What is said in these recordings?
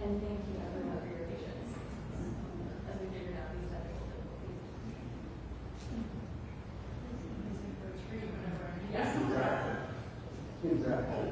And thank you everyone for your patience as we figured out these technical difficulties. Yes. Exactly.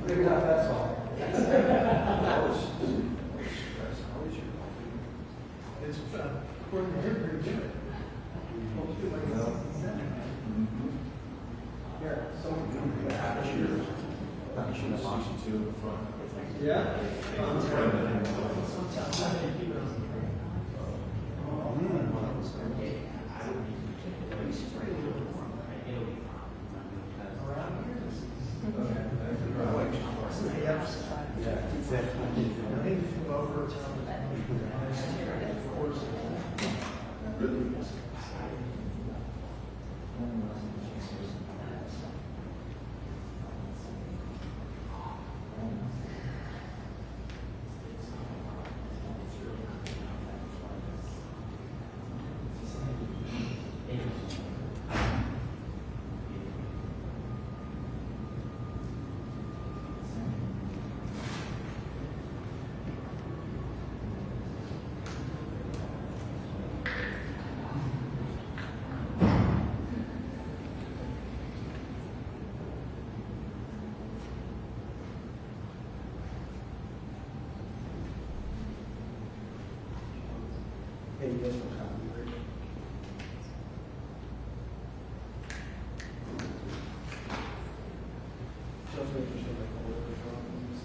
Maybe not that song. It's according to him, pretty good. Yeah, someone should have option 2 in the front. Yeah? Hey, you guys will copy, right? Just making sure that all the drawings,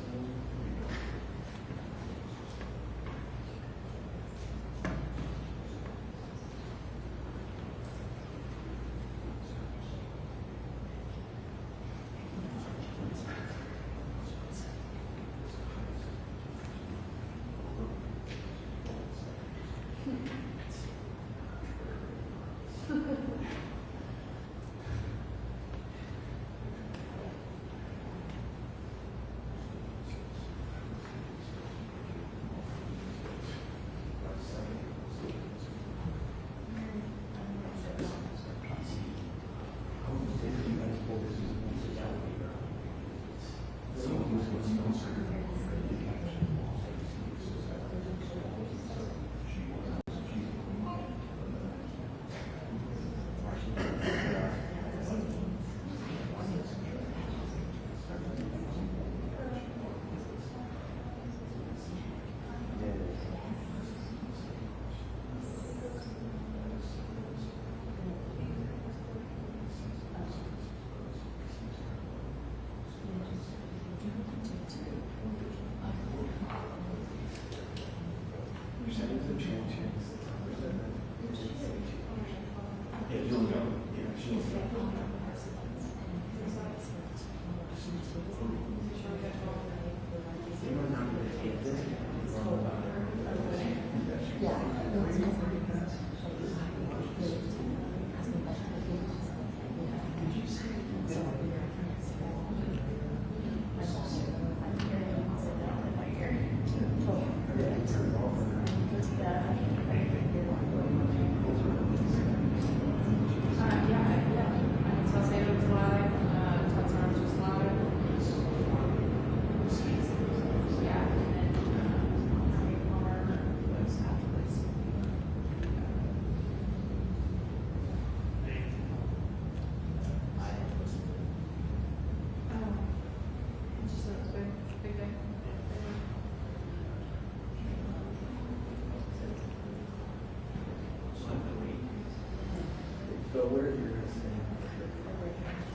So where are you going to stay?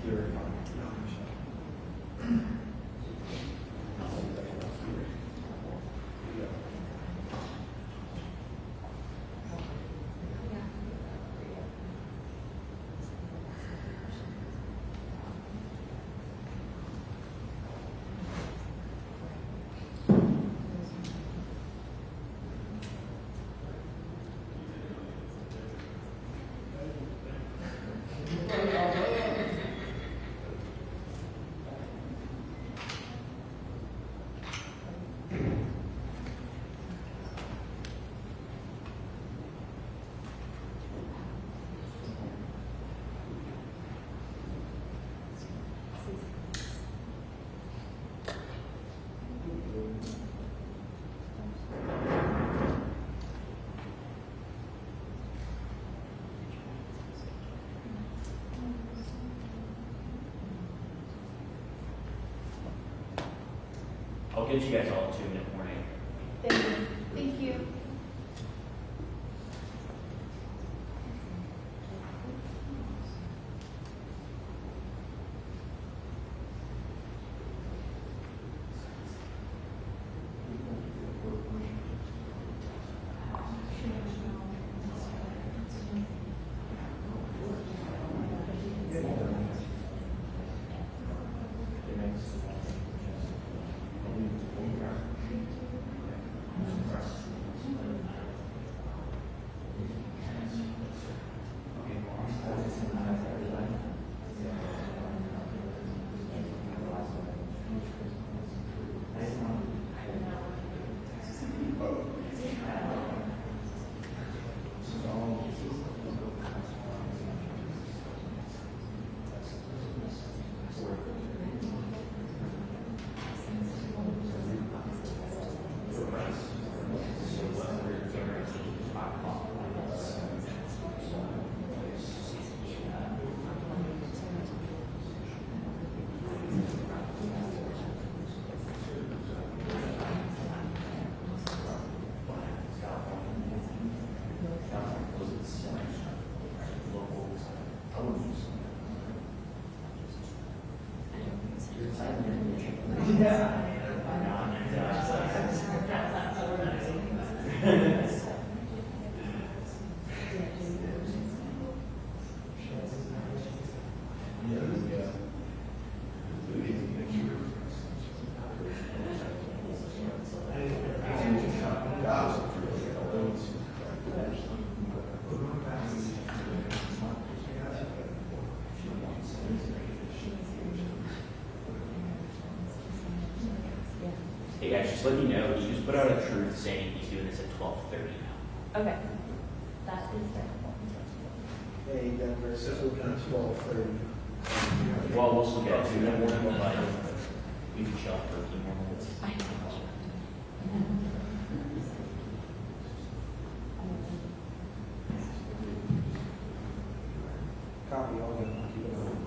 Here. I'll get you guys all tuned in the morning. Thank you. Thank you. Hey guys, just let me know. He just put out a truth saying he's doing this at 12:30 now. Okay. That is terrible. Hey, Denver, so it's open at 12:30. Well, we'll still get to it. But we can chill for a few more minutes. Copy all of them. Keep it on.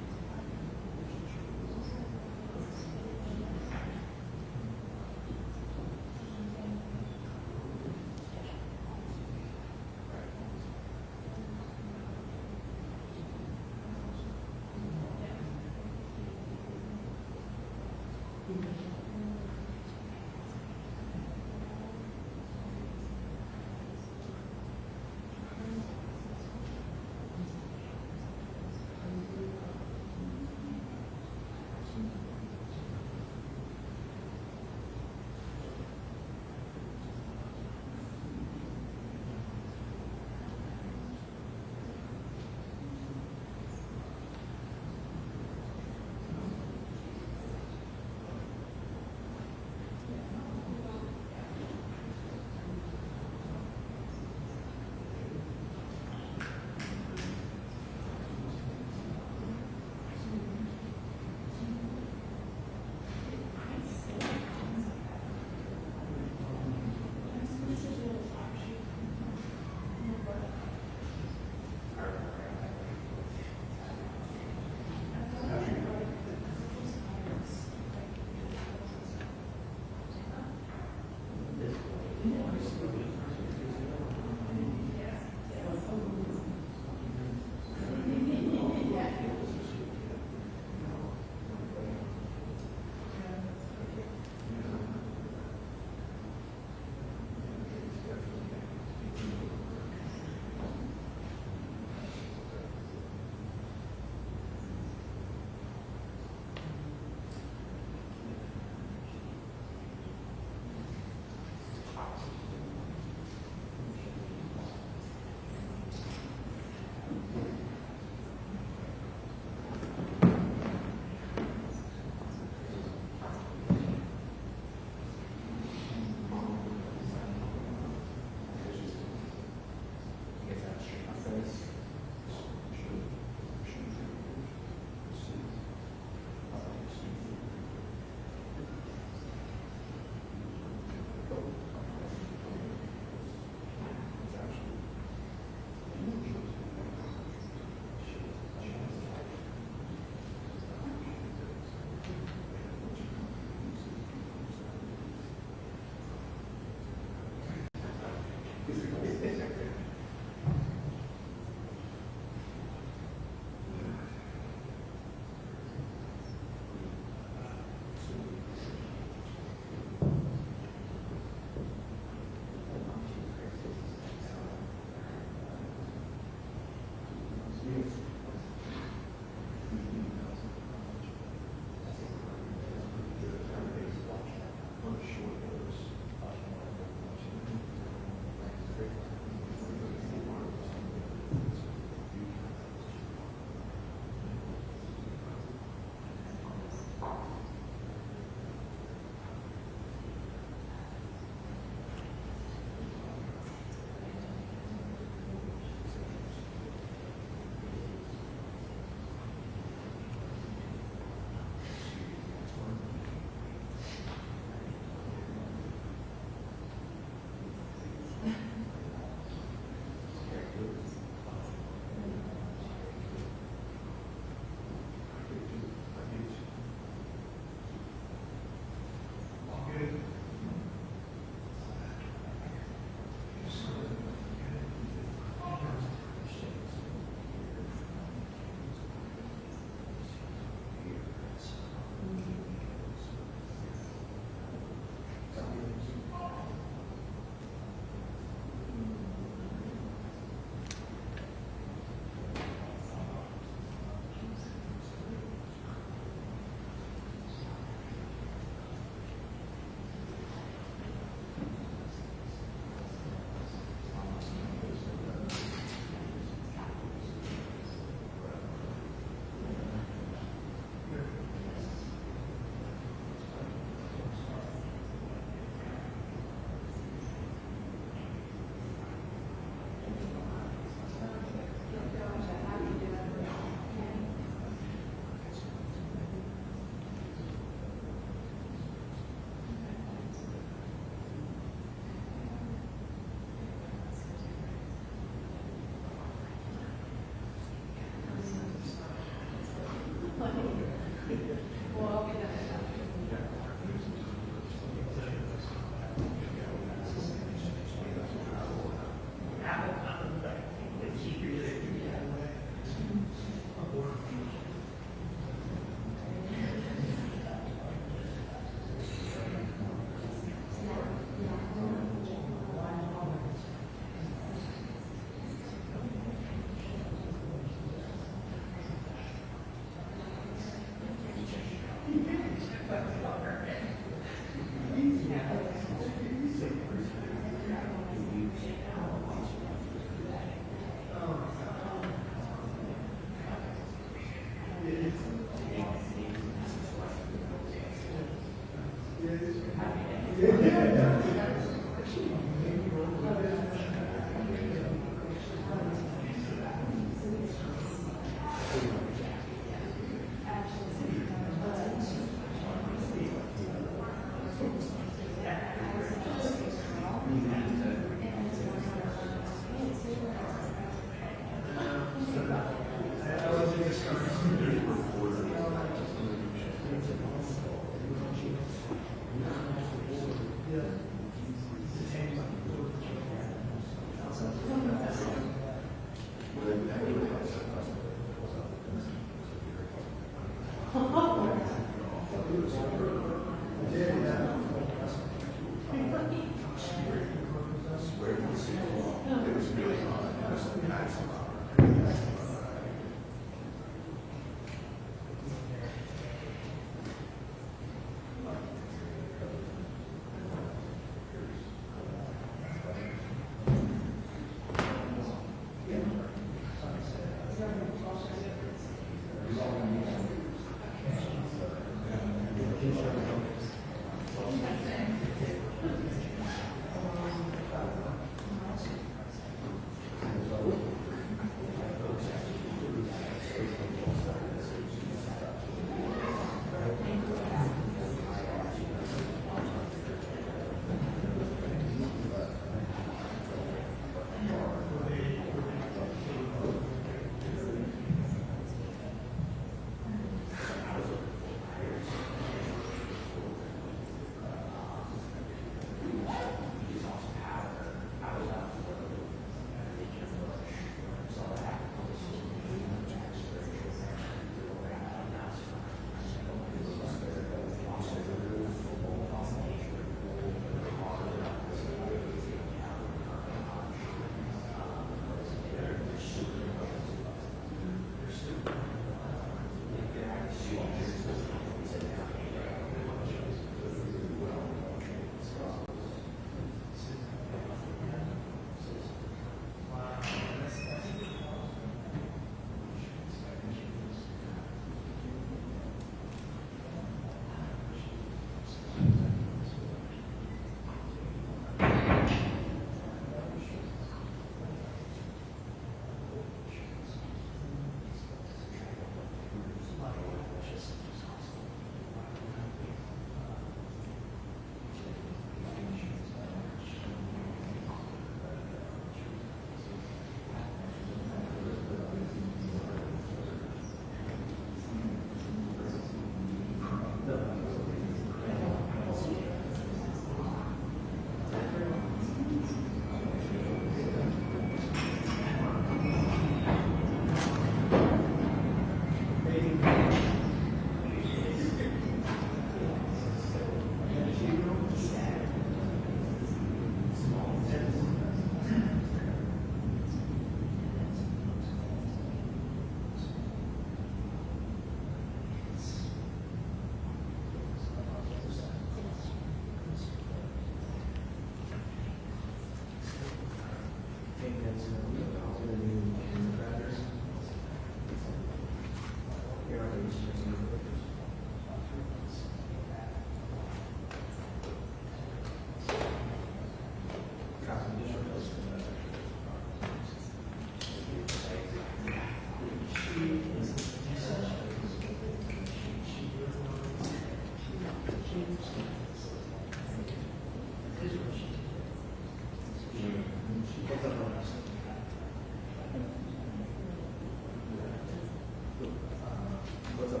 What's up?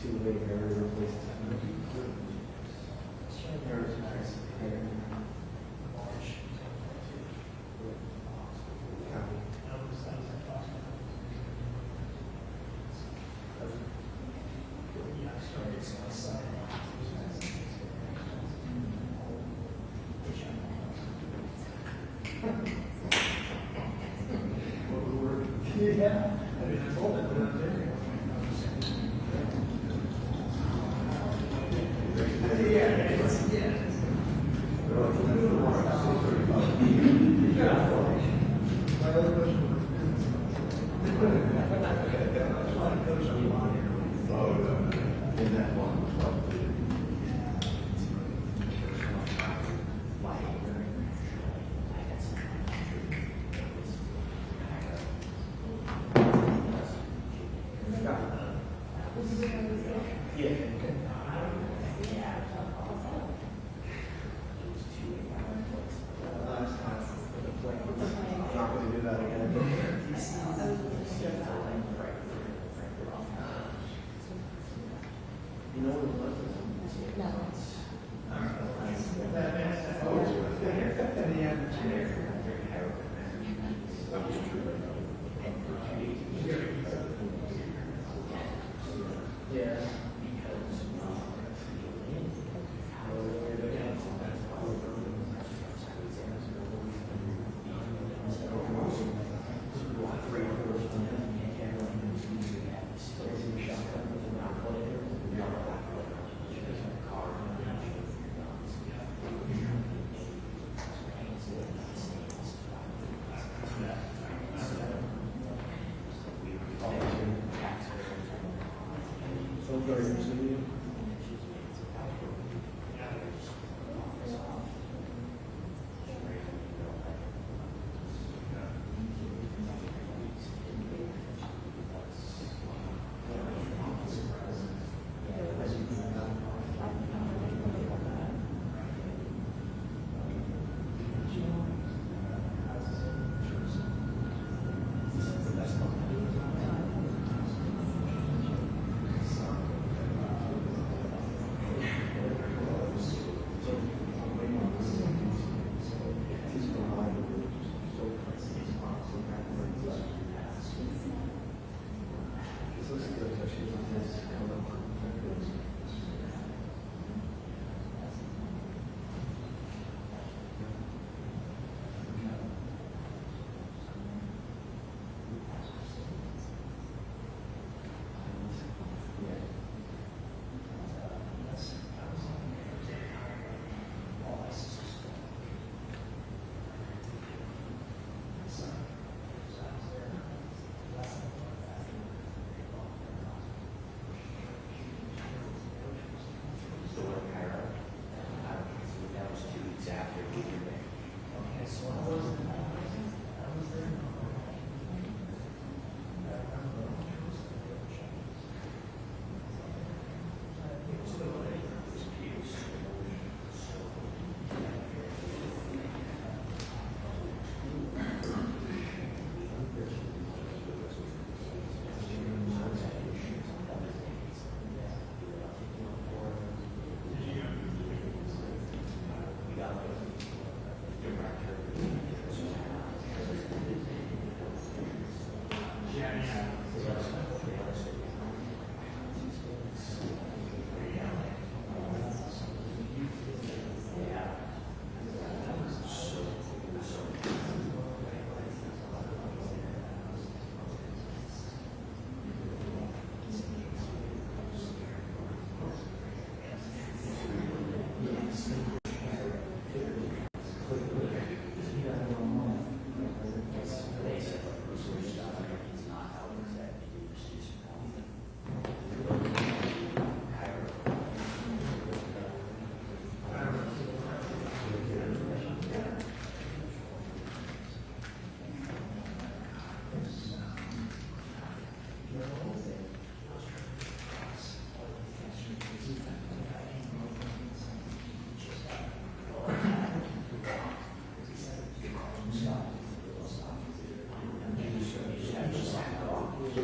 Two-way mirror replacement. Yeah. Not going to do that again. You know what it was? Yeah.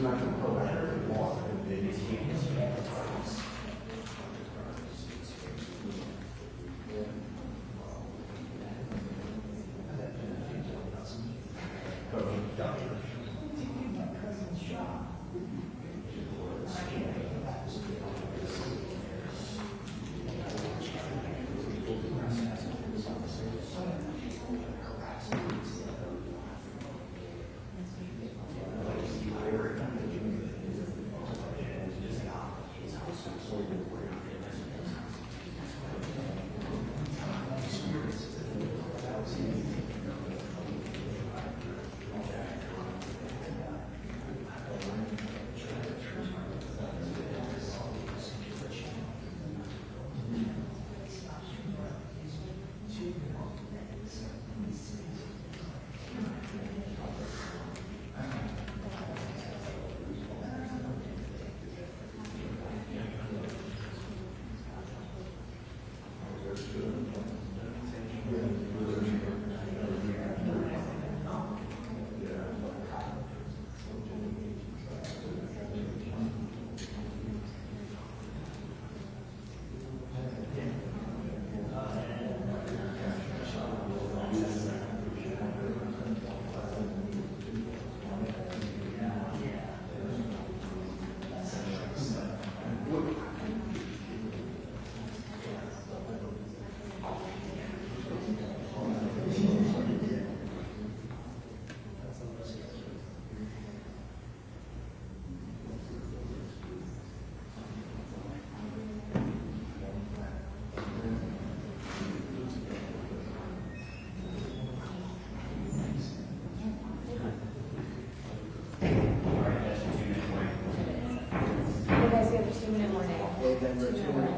not going to proactively walk and maybe Okay, Denver, 2 minutes.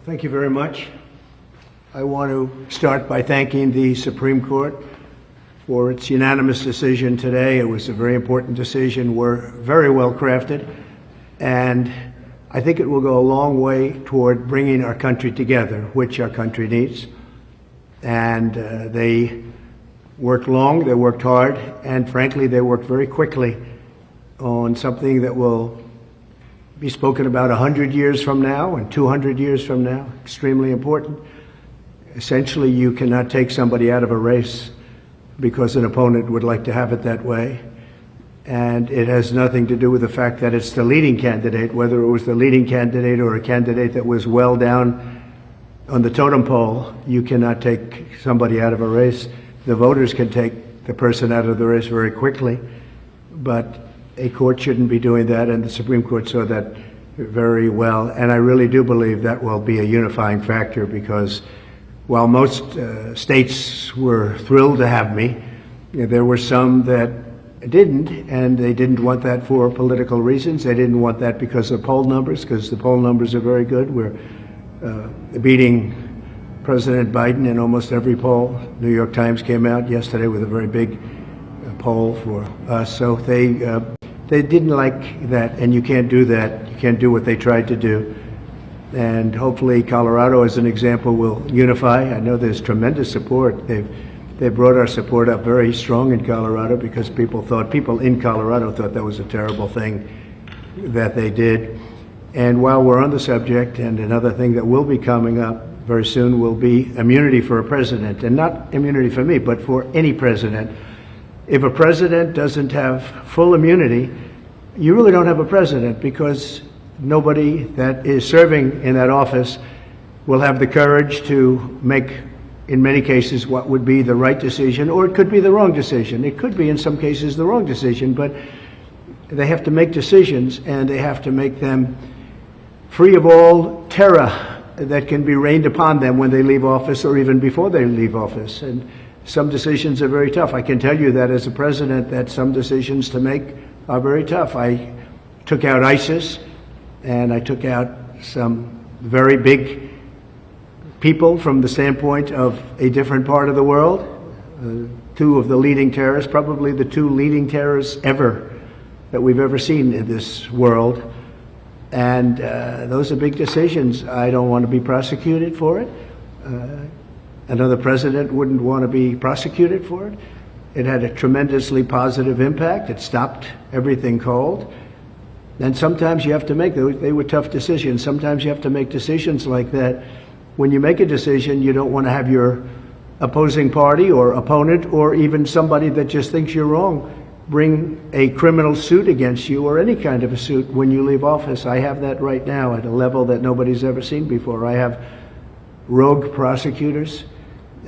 Thank you very much. I want to start by thanking the Supreme Court for its unanimous decision today. It was a very important decision. We're very well crafted, and I think it will go a long way toward bringing our country together, which our country needs. And they worked long, they worked hard, and frankly, they worked very quickly on something that will be spoken about 100 years from now and 200 years from now. Extremely important. Essentially, you cannot take somebody out of a race because an opponent would like to have it that way. And it has nothing to do with the fact that it's the leading candidate, whether it was the leading candidate or a candidate that was well down on the totem pole. You cannot take somebody out of a race. The voters can take the person out of the race very quickly, but a court shouldn't be doing that, and the Supreme Court saw that very well. And I really do believe that will be a unifying factor, because while most states were thrilled to have me, there were some that didn't, and they didn't want that for political reasons. They didn't want that because of poll numbers, because the poll numbers are very good. We're beating President Biden in almost every poll. New York Times came out yesterday with a very big poll for us. So they didn't like that, and you can't do that. You can't do what they tried to do. And hopefully Colorado, as an example, will unify. I know there's tremendous support. They brought our support up very strong in Colorado, because people in Colorado thought that was a terrible thing that they did. And while we're on the subject, and another thing that will be coming up very soon will be immunity for a president, and not immunity for me, but for any president. If a president doesn't have full immunity, you really don't have a president, because nobody that is serving in that office will have the courage to make, in many cases, what would be the right decision, or it could be the wrong decision. It could be, in some cases, the wrong decision, but they have to make decisions, and they have to make them free of all terror that can be rained upon them when they leave office, or even before they leave office. And some decisions are very tough. I can tell you that as a president, that some decisions to make are very tough. I took out ISIS, and I took out some very big people from the standpoint of a different part of the world. Two of the leading terrorists, probably the two leading terrorists ever that we've ever seen in this world. And those are big decisions. I don't want to be prosecuted for it. Another president wouldn't want to be prosecuted for it. It had a tremendously positive impact. It stopped everything cold. And sometimes you have to make, they were tough decisions. Sometimes you have to make decisions like that. When you make a decision, you don't want to have your opposing party or opponent, or even somebody that just thinks you're wrong, bring a criminal suit against you, or any kind of a suit when you leave office. I have that right now at a level that nobody's ever seen before. I have rogue prosecutors,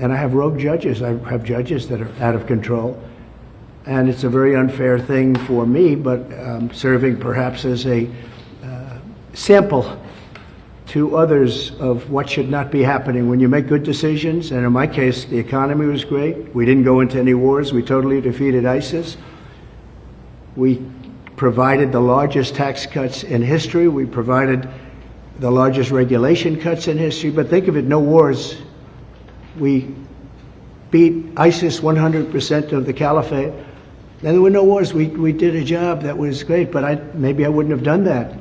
and I have rogue judges. I have judges that are out of control. And it's a very unfair thing for me, but serving perhaps as a sample to others of what should not be happening when you make good decisions. And in my case, the economy was great. We didn't go into any wars. We totally defeated ISIS. We provided the largest tax cuts in history. We provided the largest regulation cuts in history. But think of it, no wars. We beat ISIS 100% of the caliphate. And there were no wars. We did a job that was great, but maybe I wouldn't have done that.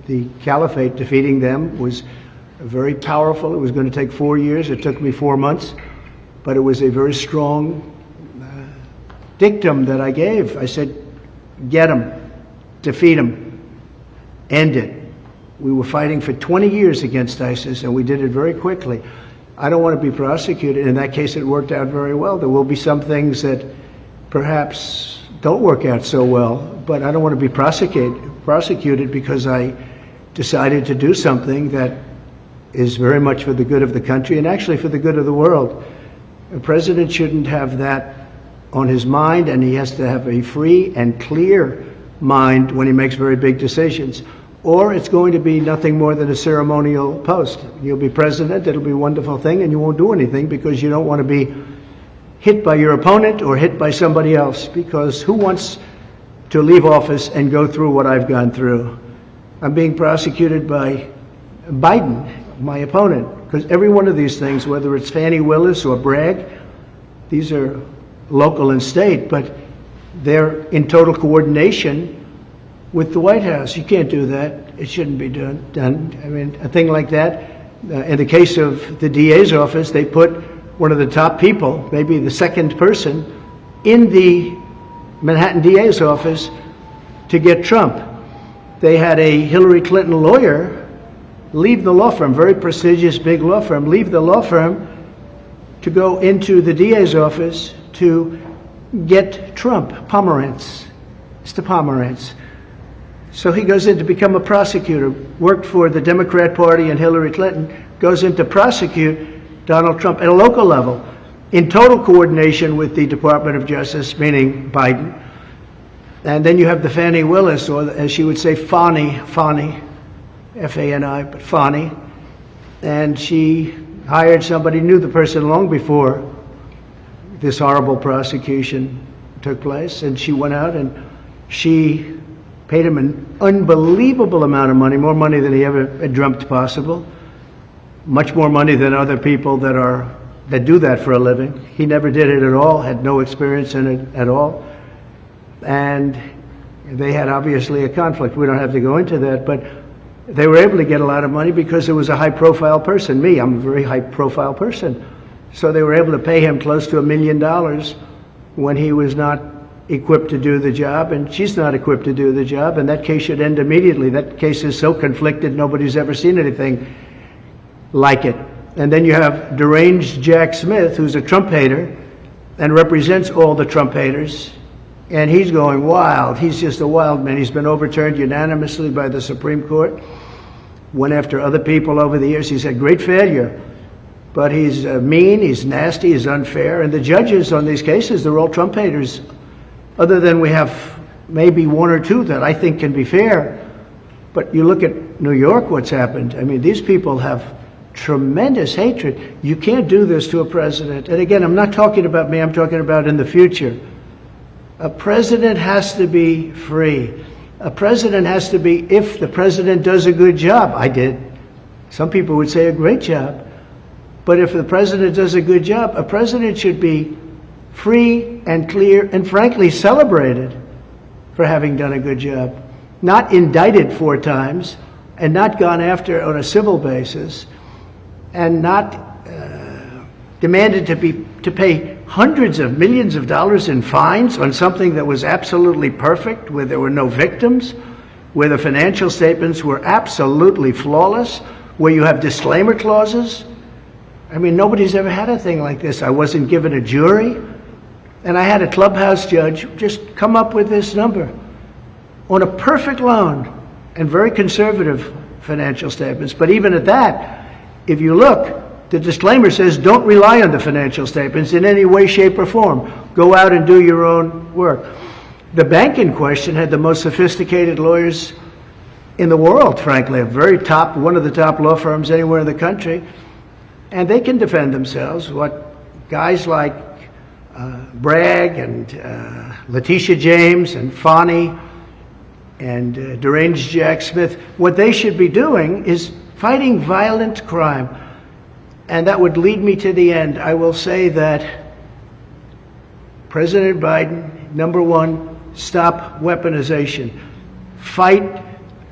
The caliphate, defeating them, was very powerful. It was going to take 4 years. It took me 4 months. But it was a very strong dictum that I gave. I said, get them, defeat them, end it. We were fighting for 20 years against ISIS, and we did it very quickly. I don't want to be prosecuted. In that case, it worked out very well. There will be some things that perhaps don't work out so well, but I don't want to be prosecuted because I decided to do something that is very much for the good of the country, and actually for the good of the world. A president shouldn't have that on his mind, and he has to have a free and clear mind when he makes very big decisions, or it's going to be nothing more than a ceremonial post. You'll be president, it'll be a wonderful thing, and you won't do anything because you don't want to be hit by your opponent or hit by somebody else, because who wants to leave office and go through what I've gone through? I'm being prosecuted by Biden. my opponent, because every one of these things, whether it's Fannie Willis or Bragg, these are local and state, but they're in total coordination with the White House. You can't do that. It shouldn't be done. I mean, a thing like that. In the case of the DA's office, they put one of the top people, maybe the second person, in the Manhattan DA's office to get Trump. They had a Hillary Clinton lawyer leave the law firm, very prestigious big law firm, leave the law firm to go into the DA's office to get Trump, Pomerantz, Mr. Pomerantz. So he goes in to become a prosecutor, worked for the Democrat Party and Hillary Clinton, goes in to prosecute Donald Trump at a local level, in total coordination with the Department of Justice, meaning Biden. And then you have the Fannie Willis, or as she would say, Fani, F-A-N-I, but Fani. And she hired somebody, knew the person long before this horrible prosecution took place, and she went out and she paid him an unbelievable amount of money, more money than he ever had dreamt possible, much more money than other people that do that for a living. He never did it at all, had no experience in it at all. And they had obviously a conflict. We don't have to go into that, but they were able to get a lot of money because it was a high-profile person. Me, I'm a very high-profile person. So they were able to pay him close to $1 million when he was not equipped to do the job, and she's not equipped to do the job, and that case should end immediately. That case is so conflicted, nobody's ever seen anything like it. And then you have deranged Jack Smith, who's a Trump hater and represents all the Trump haters, and he's going wild. He's just a wild man. He's been overturned unanimously by the Supreme Court. Went after other people over the years. He's had great failure. But he's mean, he's nasty, he's unfair. And the judges on these cases, they're all Trump haters. Other than we have maybe one or two that I think can be fair. But you look at New York, what's happened. I mean, these people have tremendous hatred. You can't do this to a president. And again, I'm not talking about me, I'm talking about in the future. A president has to be free. A president has to be, if the president does a good job, I did. Some people would say a great job. But if the president does a good job, a president should be free and clear and frankly celebrated for having done a good job. Not indicted 4 times and not gone after on a civil basis and not demanded to pay hundreds of millions of dollars in fines on something that was absolutely perfect, where there were no victims, where the financial statements were absolutely flawless, where you have disclaimer clauses. I mean, nobody's ever had a thing like this. I wasn't given a jury, and I had a clubhouse judge just come up with this number on a perfect loan and very conservative financial statements. But even at that, if you look, the disclaimer says don't rely on the financial statements in any way, shape, or form. Go out and do your own work. The bank in question had the most sophisticated lawyers in the world, frankly, one of the top law firms anywhere in the country, and they can defend themselves. What guys like Bragg and Letitia James and Fani and deranged Jack Smith, what they should be doing is fighting violent crime. And that would lead me to the end. I will say that President Biden, number one, stop weaponization. Fight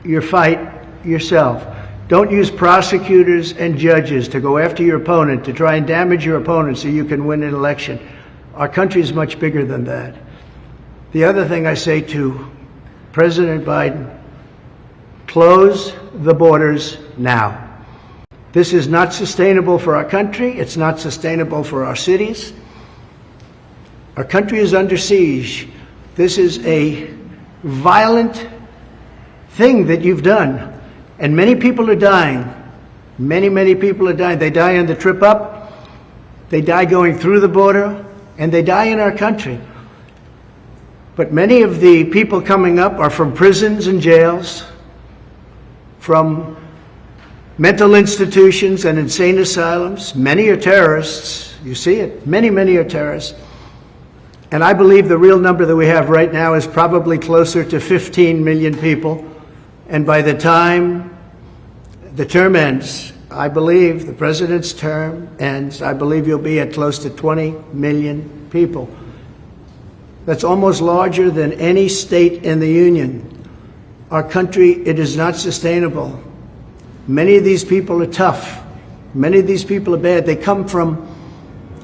your fight yourself. Don't use prosecutors and judges to go after your opponent, to try and damage your opponent so you can win an election. Our country is much bigger than that. The other thing I say to President Biden, close the borders now. This is not sustainable for our country. It's not sustainable for our cities. Our country is under siege. This is a violent thing that you've done. And many people are dying. Many, many people are dying. They die on the trip up. They die going through the border. And they die in our country. But many of the people coming up are from prisons and jails, from mental institutions and insane asylums. Many are terrorists. You see it. Many, many are terrorists. And I believe the real number that we have right now is probably closer to 15 million people. And by the time the term ends, I believe the president's term ends, I believe you'll be at close to 20 million people. That's almost larger than any state in the Union. Our country, it is not sustainable. Many of these people are tough. Many of these people are bad. They come from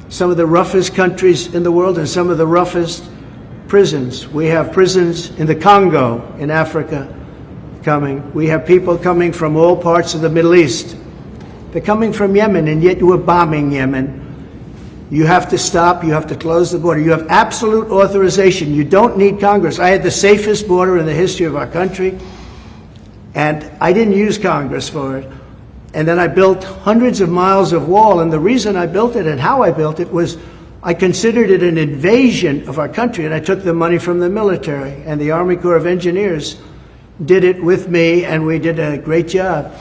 some of the roughest countries in the world and some of the roughest prisons. We have prisons in the Congo, in Africa, coming. We have people coming from all parts of the Middle East. They're coming from Yemen, and yet you are bombing Yemen. You have to stop. You have to close the border. You have absolute authorization. You don't need Congress. I had the safest border in the history of our country, and I didn't use Congress for it. And then I built hundreds of miles of wall, and the reason I built it and how I built it was I considered it an invasion of our country, and I took the money from the military, and the Army Corps of Engineers did it with me, and we did a great job.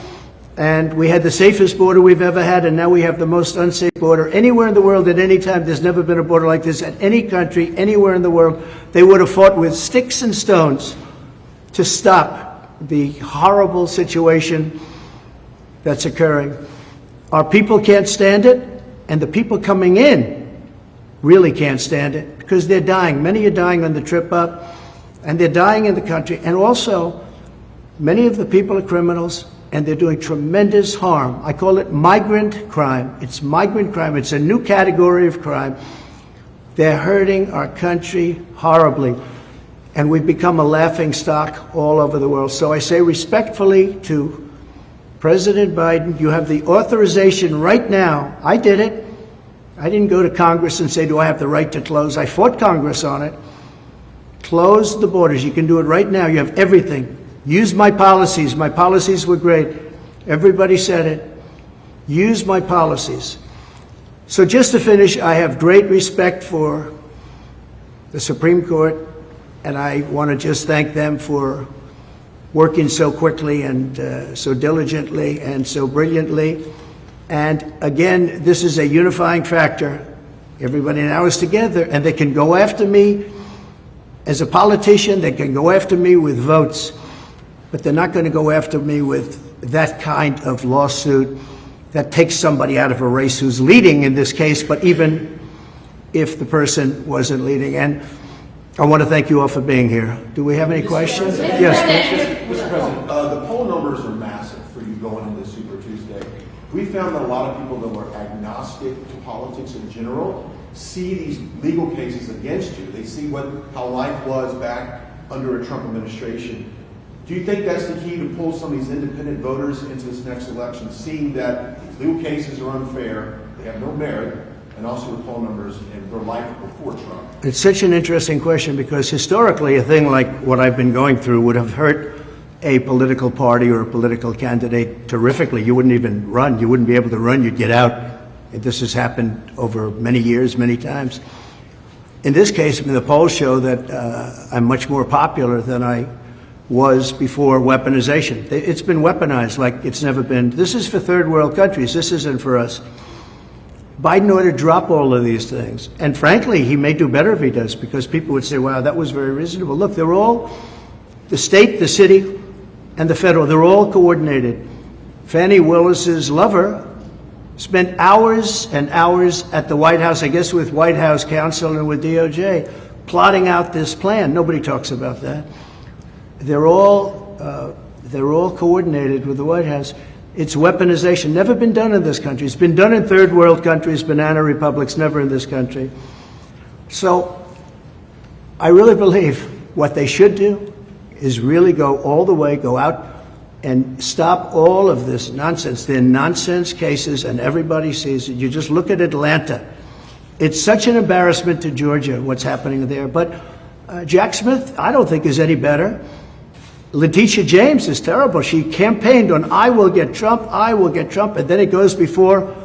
And we had the safest border we've ever had, and now we have the most unsafe border anywhere in the world at any time. There's never been a border like this at any country, anywhere in the world. They would have fought with sticks and stones to stop the horrible situation that's occurring. Our people can't stand it, and the people coming in really can't stand it because they're dying. Many are dying on the trip up, and they're dying in the country. And also, many of the people are criminals, and they're doing tremendous harm. I call it migrant crime. It's migrant crime. It's a new category of crime. They're hurting our country horribly, and we've become a laughing stock all over the world. So I say respectfully to President Biden, you have the authorization right now. I did it. I didn't go to Congress and say, do I have the right to close? I fought Congress on it. Close the borders. You can do it right now. You have everything. Use my policies. My policies were great. Everybody said it. Use my policies. So just to finish, I have great respect for the Supreme Court, and I want to just thank them for working so quickly and so diligently and so brilliantly. And again, this is a unifying factor. Everybody now is together, and they can go after me as a politician. They can go after me with votes, but they're not going to go after me with that kind of lawsuit that takes somebody out of a race who's leading in this case, but even if the person wasn't leading. And I want to thank you all for being here. Do we have any questions? Yes. Mr. President, the poll numbers are massive for you going into Super Tuesday. We found that a lot of people that were agnostic to politics in general see these legal cases against you. They see how life was back under a Trump administration. Do you think that's the key to pull some of these independent voters into this next election, seeing that these legal cases are unfair, they have no merit, and also the poll numbers and their life before Trump? It's such an interesting question because historically a thing like what I've been going through would have hurt a political party or a political candidate terrifically. You wouldn't even run. You wouldn't be able to run. You'd get out. This has happened over many years, many times. In this case, I mean, the polls show that I'm much more popular than I was before weaponization. It's been weaponized like it's never been. This is for third world countries. This isn't for us. Biden ought to drop all of these things. And frankly, he may do better if he does, because people would say, wow, that was very reasonable. Look, they're all, the state, the city, and the federal, they're all coordinated. Fannie Willis's lover spent hours and hours at the White House, I guess with White House counsel and with DOJ, plotting out this plan. Nobody talks about that. They're all coordinated with the White House. It's weaponization. Never been done in this country. It's been done in third world countries, banana republics, never in this country. So I really believe what they should do is really go all the way, go out and stop all of this nonsense. They're nonsense cases, and everybody sees it. You just look at Atlanta. It's such an embarrassment to Georgia, what's happening there. But Jack Smith, I don't think is any better. Letitia James is terrible. She campaigned on, I will get Trump, and then it goes before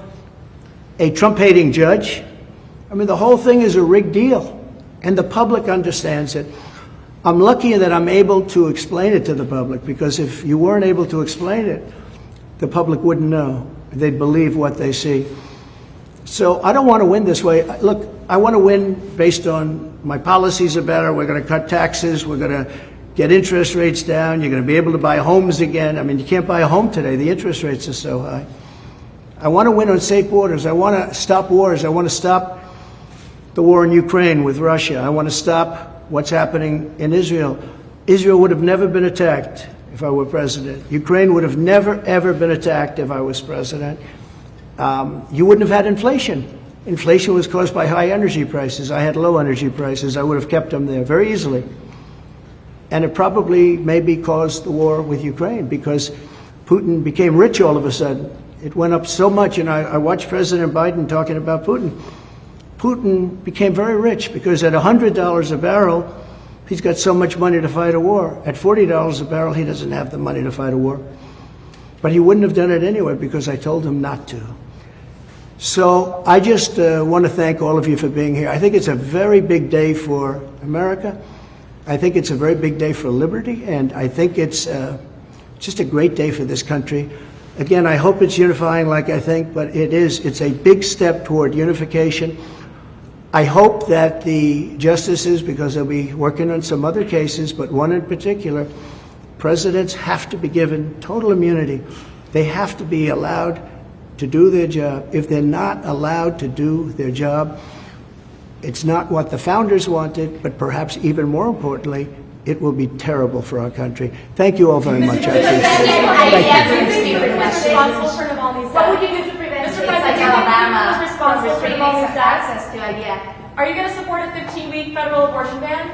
a Trump-hating judge. I mean, the whole thing is a rigged deal, and the public understands it. I'm lucky that I'm able to explain it to the public, because if you weren't able to explain it, the public wouldn't know. They'd believe what they see. So I don't want to win this way. Look, I want to win based on my policies are better. We're going to cut taxes. We're going to get interest rates down. You're going to be able to buy homes again. I mean, you can't buy a home today. The interest rates are so high. I want to win on safe borders. I want to stop wars. I want to stop the war in Ukraine with Russia. I want to stop what's happening in Israel. Israel would have never been attacked if I were president. Ukraine would have never, ever been attacked if I was president. You wouldn't have had inflation. Inflation was caused by high energy prices. I had low energy prices. I would have kept them there very easily. And it probably maybe caused the war with Ukraine because Putin became rich all of a sudden. It went up so much, and I watched President Biden talking about Putin. Putin became very rich because at $100 a barrel, he's got so much money to fight a war. At $40 a barrel, he doesn't have the money to fight a war. But he wouldn't have done it anyway because I told him not to. So I just want to thank all of you for being here. I think it's a very big day for America. I think it's a very big day for liberty, and I think it's just a great day for this country. Again, I hope it's unifying like I think, but it is. It's a big step toward unification. I hope that the justices, because they'll be working on some other cases, but one in particular, presidents have to be given total immunity. They have to be allowed to do their job. If they're not allowed to do their job, it's not what the founders wanted, but perhaps even more importantly, it will be terrible for our country. Thank you all very much. I appreciate it. What would you do to prevent states like Alabama from restricting access to IVF? Are you going to support a 15-week federal abortion ban?